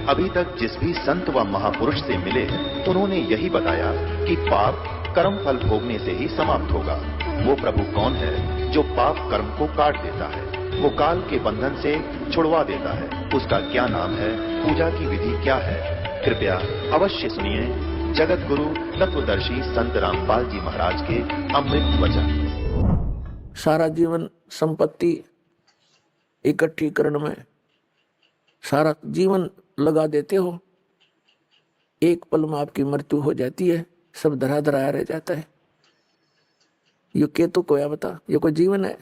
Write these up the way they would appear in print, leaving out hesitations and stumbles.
अभी तक जिस भी संत व महापुरुष से मिले उन्होंने यही बताया कि पाप कर्म फल भोगने से ही समाप्त होगा। वो प्रभु कौन है जो पाप कर्म को काट देता है, वो काल के बंधन से छुड़वा देता है, उसका क्या नाम है, पूजा की विधि क्या है? कृपया अवश्य सुनिए जगत गुरु तत्वदर्शी संत रामपाल जी महाराज के अमृत वचन। सारा जीवन संपत्ति इकट्ठी करने में सारा जीवन लगा देते हो, एक पल में आपकी मृत्यु हो जाती है, सब धरा धराया रह जाता है। ये के तो कोया बता, ये कोई जीवन है?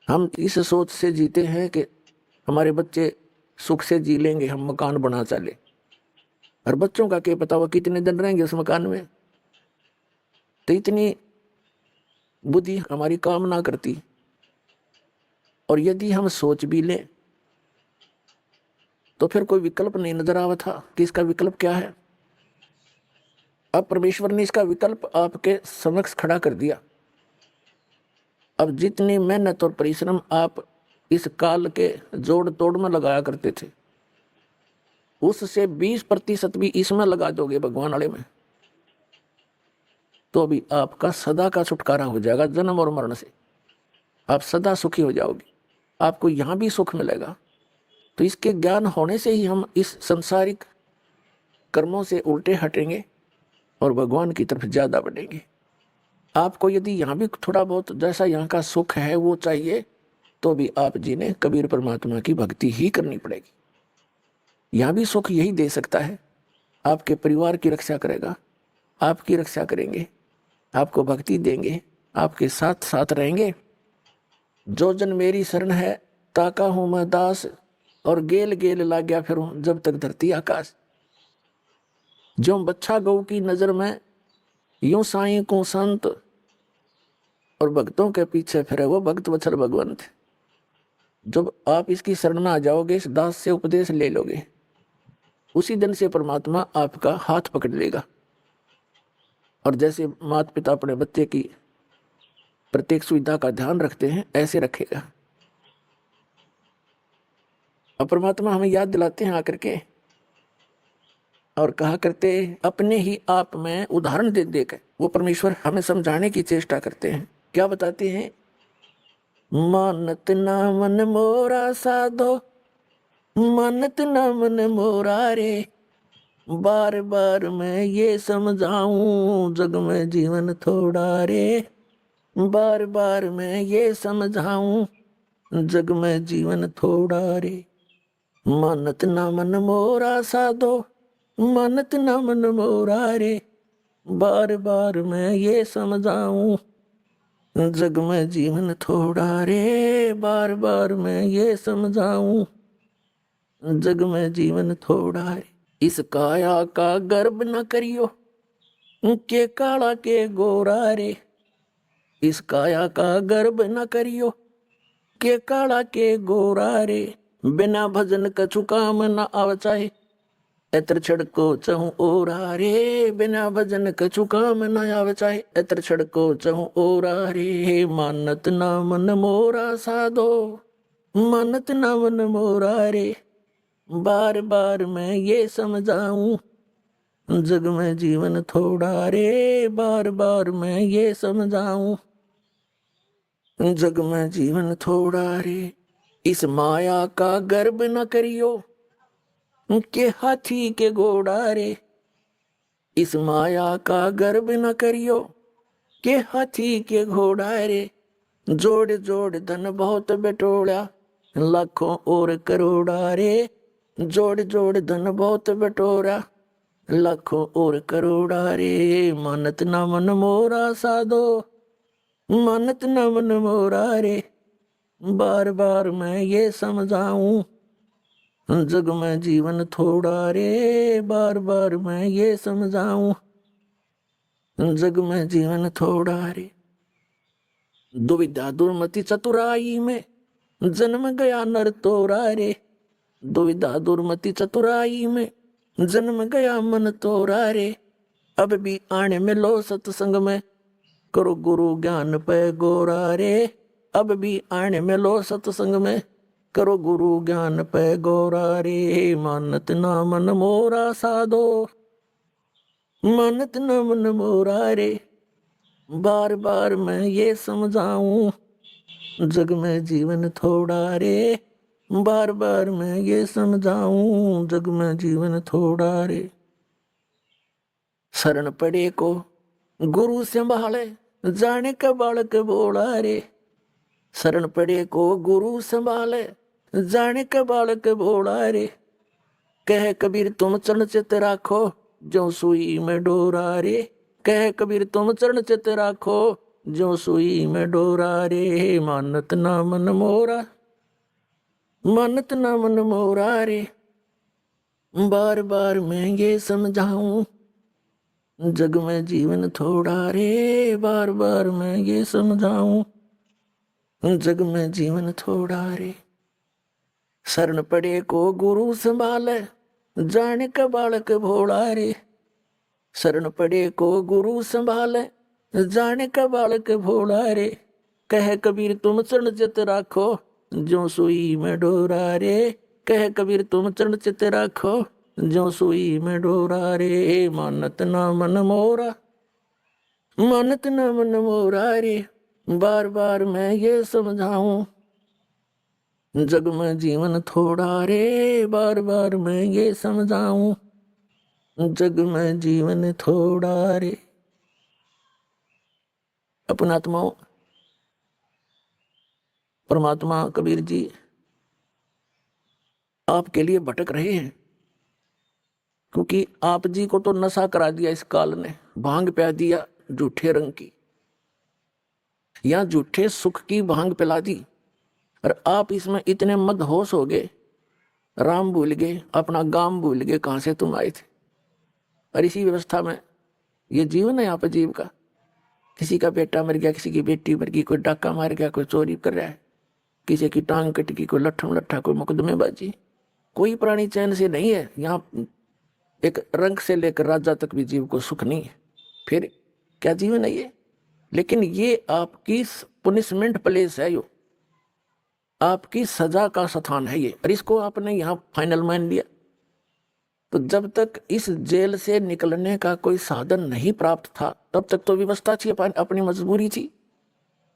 हम इस सोच से जीते हैं कि हमारे बच्चे सुख से जी लेंगे, हम मकान बना चले, और बच्चों का क्या पता वो कितने दिन रहेंगे उस मकान में। तो इतनी बुद्धि हमारी काम ना करती। और यदि हम सोच भी लें तो फिर कोई विकल्प नहीं नजर आवा था कि इसका विकल्प क्या है। अब परमेश्वर ने इसका विकल्प आपके समक्ष खड़ा कर दिया। अब जितनी मेहनत और परिश्रम आप इस काल के जोड़ तोड़ में लगाया करते थे, उससे 20% भी इसमें लगा दोगे भगवान वाले में, तो अभी आपका सदा का छुटकारा हो जाएगा जन्म और मरण से। आप सदा सुखी हो जाओगे, आपको यहां भी सुख मिलेगा। तो इसके ज्ञान होने से ही हम इस संसारिक कर्मों से उल्टे हटेंगे और भगवान की तरफ ज्यादा बढ़ेंगे। आपको यदि यहाँ भी थोड़ा बहुत जैसा यहाँ का सुख है वो चाहिए, तो भी आप जी ने कबीर परमात्मा की भक्ति ही करनी पड़ेगी। यहाँ भी सुख यही दे सकता है, आपके परिवार की रक्षा करेगा, आपकी रक्षा करेंगे, आपको भक्ति देंगे, आपके साथ साथ रहेंगे। जो जन मेरी शरण है ताका हूं मैं दास, और गेल गेल लाग गया फिर जब तक धरती आकाश। जो बच्चा गौ की नजर में यूं साईं को संत, और भक्तों के पीछे फिरे वो भक्त वत्सल भगवंत। जब आप इसकी शरण में आ जाओगे, इस दास से उपदेश ले लोगे, उसी दिन से परमात्मा आपका हाथ पकड़ लेगा। और जैसे माता पिता अपने बच्चे की प्रत्येक सुविधा का ध्यान रखते हैं, ऐसे रखेगा। और परमात्मा हमें याद दिलाते हैं आकर के, और कहा करते अपने ही आप में उदाहरण दे देकर वो परमेश्वर हमें समझाने की चेष्टा करते हैं। क्या बताते हैं? मानत ना मन मोरा साधो, मानत ना मन मोरा रे, बार बार मैं ये समझाऊं जग में जीवन थोड़ा रे, बार बार मैं ये समझाऊं जग में जीवन थोड़ा रे। मानत ना मन मोरा साधो, मानत ना मन मोरा रे, बार बार मैं ये समझाऊं जग में जीवन थोड़ा रे, बार बार मैं ये समझाऊं जग में जीवन थोड़ा रे। इस काया का गर्व न करियो के काला के गोरा रे, इस काया का गर्व न करियो के काला के गोरा रे, बिना भजन कछु काम न आवचाए, एतर छड़को चहु ओरा रे, बिना भजन कछु काम न आवचाए, एतर छड़को चहु ओरा रे। मानत ना मन मोरा साधो, मानत ना मन मोरा रे, बार बार मैं ये समझाऊं जग में जीवन थोड़ा रे, बार बार मैं ये समझाऊं जग में जीवन थोड़ा रे। इस माया का गर्व न करियो के हाथी के घोड़ा रे, इस माया का गर्व न करियो के हाथी के घोड़ा रे, जोड़ जोड़ धन बहुत बटोड़ा लाखों और करोड़ा रे, जोड़ जोड़ धन बहुत बटोरा लाखों और करोड़ा रे। मानत ना मन मोरा साधो, मानत ना मन मोरा रे, बार बार मैं ये समझाऊं जग में जीवन थोड़ा रे, बार बार मैं ये समझाऊं जग में जीवन थोड़ा रे। दुविधा दुर्मति चतुराई में जन्म गया नर तोरा रे, दुविधा दुर्मति चतुराई में जन्म गया मन तोरा रे। अब भी आने में लो सत्संग में करो गुरु ज्ञान पे गोरा रे, अब भी आने में लो सत्संग में करो गुरु ज्ञान पे गौरा रे, मानत ना मन मोरा साधो, मानत ना मन मोरा रे। बार बार मैं ये समझाऊं, जग में जीवन थोड़ा रे, बार बार मैं ये समझाऊं, जग में जीवन थोड़ा रे। शरण पड़े को गुरु संभाले, जाने का बालक बोला रे। शरण पड़े को गुरु संभाले, जाने का बालक बोला रे। कह कबीर तुम चरण चित राखो, जो सुई में डोरा रे। कह कबीर तुम चरण चित राखो, जो सुई में डोरा रे। मानत ना मन मोरा, मानत ना मन मोरा रे। बार बार मैं ये समझाऊं, जग में जीवन थोड़ा रे। बार बार मैं ये समझाऊं, जग में जीवन थोड़ा रे। शरण पड़े को गुरु संभाले, जाने का बालक भोला रे। शरण पड़े को गुरु संभाले, जाने का बालक भोला रे। कह कबीर तुम चरण चित राखो, जो सुई में डोरा रे। कह कबीर तुम चरण चित राखो, जो सुई में डोरा रे। मानत ना मन मोरा, मानत ना मन मोरा रे। बार बार मैं ये समझाऊं, जग में जीवन थोड़ा रे। बार बार मैं ये समझाऊं, जग में जीवन थोड़ा रे। अपना आत्माओं, परमात्मा कबीर जी आपके लिए भटक रहे हैं, क्योंकि आप जी को तो नशा करा दिया इस काल ने, भांग पिला दिया झूठे रंग की, या झूठे सुख की भांग पिला दी। और आप इसमें इतने मदहोश हो गए, राम भूल गए, अपना गांव भूल गए, कहां से तुम आए थे। और इसी व्यवस्था में ये जीवन है यहाँ पे जीव का। किसी का बेटा मर गया, किसी की बेटी मर गई, कोई डाका मार गया, कोई चोरी कर रहा है, किसी की टांग कट गई, कोई लट्ठम लट्ठा, कोई मुकदमेबाजी। कोई प्राणी चैन से नहीं है यहाँ। एक रंग से लेकर राजा तक भी जीव को सुख नहीं है। फिर क्या जीवन है ये? लेकिन ये आपकी पुनिशमेंट प्लेस है, यो आपकी सजा का स्थान है ये। और इसको आपने यहाँ फाइनल मान लिया। तो जब तक इस जेल से निकलने का कोई साधन नहीं प्राप्त था, तब तक तो व्यवस्था थी, अपनी मजबूरी थी।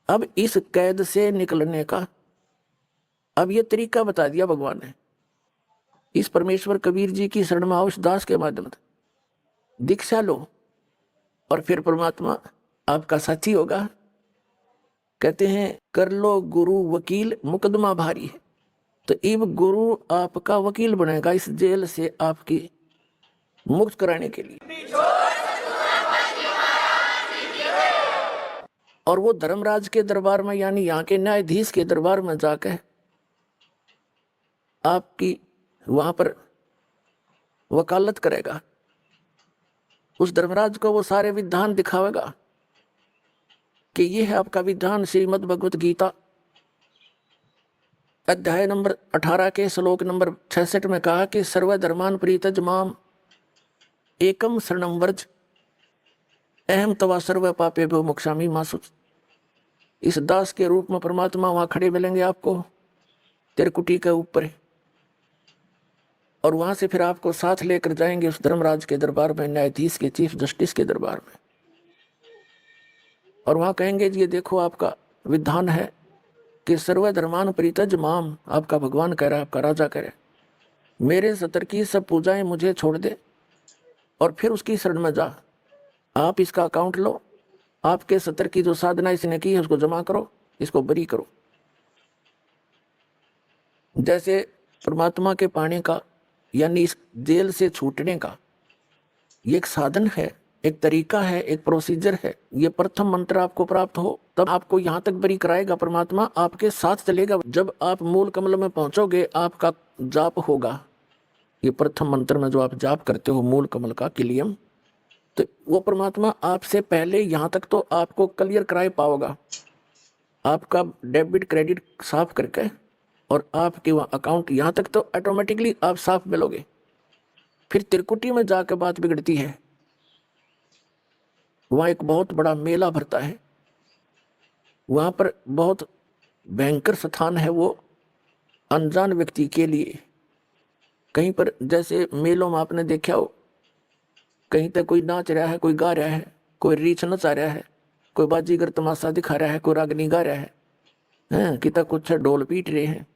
अब इस कैद से निकलने का अब ये तरीका बता दिया भगवान ने। इस परमेश्वर कबीर जी की शरण में आओ, इस दास के माध्यम से दीक्षा लो, और फिर परमात्मा आपका साथी होगा। कहते हैं कर लो गुरु वकील, मुकदमा भारी है। तो इब गुरु आपका वकील बनेगा इस जेल से आपकी मुक्त कराने के लिए। और वो धर्मराज के दरबार में, यानी यहाँ के न्यायाधीश के दरबार में जाकर आपकी वहां पर वकालत करेगा। उस धर्मराज को वो सारे विधान दिखावेगा कि ये है आपका विधान। श्रीमद् भगवत गीता अध्याय नंबर 18 के श्लोक नंबर 66 में कहा कि सर्वधर्मान परित्यज माम एकम शरणम व्रज, अहम तवा सर्व पापेभ्यो मोक्षामि मा शुच। इस दास के रूप में परमात्मा वहां खड़े मिलेंगे आपको तिरकुटी के ऊपर, और वहां से फिर आपको साथ लेकर जाएंगे उस धर्मराज के दरबार में, न्यायाधीश के, चीफ जस्टिस के दरबार में। और वहां कहेंगे जी ये देखो आपका विधान है कि सर्वधर्मान परित्यज माम, आपका भगवान कह रहा है, आपका राजा कह रहा है, मेरे सतर की सब पूजाएं मुझे छोड़ दे और फिर उसकी शरण में जा। आप इसका अकाउंट लो, आपके सतर की जो साधना इसने की है उसको जमा करो, इसको बरी करो। जैसे परमात्मा के पाने का, यानी इस जेल से छूटने का ये एक साधन है, एक तरीका है, एक प्रोसीजर है। ये प्रथम मंत्र आपको प्राप्त हो तब आपको यहाँ तक बरी कराएगा परमात्मा, आपके साथ चलेगा। जब आप मूल कमल में पहुंचोगे आपका जाप होगा, ये प्रथम मंत्र में जो आप जाप करते हो मूल कमल का किलियम, तो वो परमात्मा आपसे पहले यहाँ तक तो आपको क्लियर कराए पाओगा, आपका डेबिट क्रेडिट साफ करके, और आपके वहाँ अकाउंट यहाँ तक तो ऑटोमेटिकली आप साफ मिलोगे। फिर त्रिकुटी में जाकर बात बिगड़ती है। वहाँ एक बहुत बड़ा मेला भरता है, वहाँ पर बहुत भयंकर स्थान है वो, अनजान व्यक्ति के लिए कहीं पर, जैसे मेलों में आपने देखा हो, कहीं तक कोई नाच रहा है, कोई गा रहा है, कोई रीछ नचा रहा है, कोई बाजीगर तमाशा दिखा रहा है, कोई रागनी गा रहा है, किता कुछ ढोल पीट रहे हैं,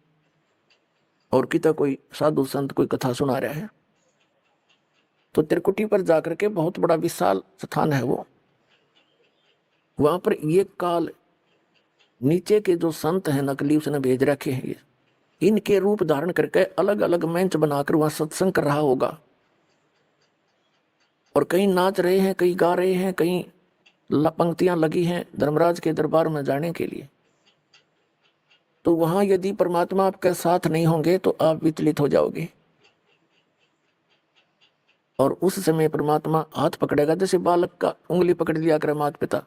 और किता कोई साधु संत कोई कथा सुना रहा है। तो त्रिकुटी पर जाकर के बहुत बड़ा विशाल स्थान है वो, वहां पर ये काल नीचे के जो संत हैं नकली उसने भेज रखे हैं, ये इनके रूप धारण करके अलग अलग मंच बनाकर वहां सत्संग कर रहा होगा, और कहीं नाच रहे हैं, कहीं गा रहे हैं, कहीं पंक्तियां लगी हैं धर्मराज के दरबार में जाने के लिए। तो वहां यदि परमात्मा आपके साथ नहीं होंगे तो आप विचलित हो जाओगे, और उस समय परमात्मा हाथ पकड़ेगा, जैसे बालक का उंगली पकड़ लिया करे माता पिता,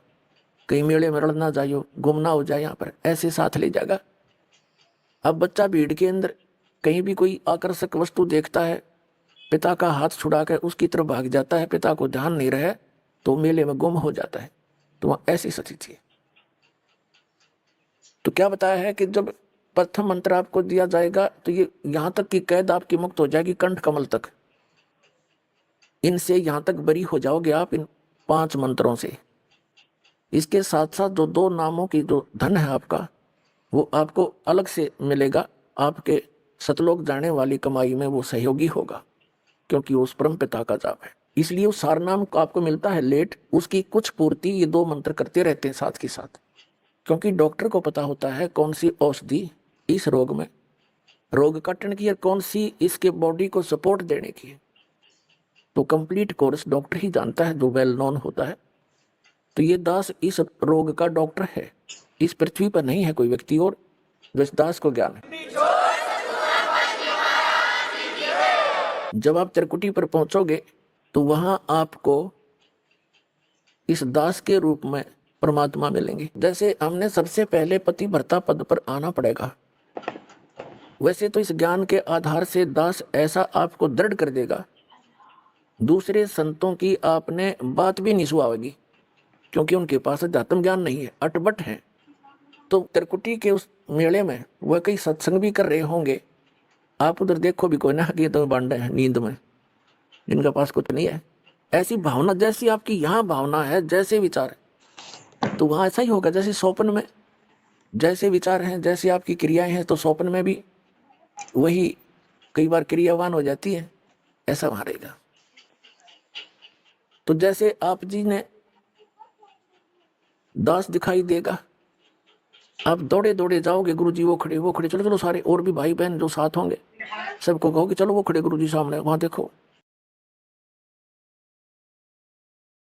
कहीं मेले में रड़ ना जाइयो, गुम ना हो जाए, यहाँ पर ऐसे साथ ले जाएगा। अब बच्चा भीड़ के अंदर कहीं भी कोई आकर्षक वस्तु देखता है, पिता का हाथ छुड़ा कर उसकी तरफ भाग जाता है, पिता को ध्यान नहीं रहे तो मेले में गुम हो जाता है। तो वहां ऐसी स्थिति है। तो क्या बताया है कि जब प्रथम मंत्र आपको दिया जाएगा तो ये यहां तक की कैद आपकी मुक्त हो जाएगी, कंठ कमल तक, इनसे यहां तक बरी हो जाओगे आप इन 5 मंत्रों से। इसके साथ साथ जो 2 नामों की जो धन है आपका, वो आपको अलग से मिलेगा, आपके सतलोक जाने वाली कमाई में वो सहयोगी होगा, क्योंकि उस परम पिता का जाप है। इसलिए उस सारनाम को आपको मिलता है लेट, उसकी कुछ पूर्ति ये 2 मंत्र करते रहते हैं साथ के साथ, क्योंकि डॉक्टर को पता होता है कौन सी औषधि इस रोग में रोग काटने की है, कौन सी इसके बॉडी को सपोर्ट देने की है। तो कंप्लीट कोर्स डॉक्टर ही जानता है, जो वेल नोन होता है। तो ये दास इस रोग का डॉक्टर है, इस पृथ्वी पर नहीं है कोई व्यक्ति और जो इस दास को ज्ञान है। जब आप त्रिकुटी पर पहुंचोगे तो वहां आपको इस दास के रूप में परमात्मा मिलेंगे। जैसे हमने सबसे पहले पतिव्रता पद पर आना पड़ेगा, वैसे तो इस ज्ञान के आधार से दास ऐसा आपको दृढ़ कर देगा, दूसरे संतों की आपने बात भी नहीं सुहावेगी, क्योंकि उनके पास अध्यात्म ज्ञान नहीं है, अटपट है। तो त्रिकुटी के उस मेले में वह कई सत्संग भी कर रहे होंगे, आप उधर देखो भी कोई ना कि तो बांडे हैं नींद में, जिनके पास कुछ नहीं है। ऐसी भावना जैसी आपकी यहाँ भावना है, जैसे विचार है, तो वहाँ ऐसा ही होगा। जैसे स्वप्न में जैसे विचार हैं, जैसे आपकी क्रियाएं हैं, तो स्वप्न में भी वही कई बार क्रियावान हो जाती है, ऐसा वहाँ रहेगा। तो जैसे आप जी ने दास दिखाई देगा, आप दौड़े दौड़े जाओगे, गुरुजी वो खड़े, चलो चलो सारे और भी भाई बहन जो साथ होंगे सबको कहो कि चलो वो खड़े गुरुजी सामने, वहां देखो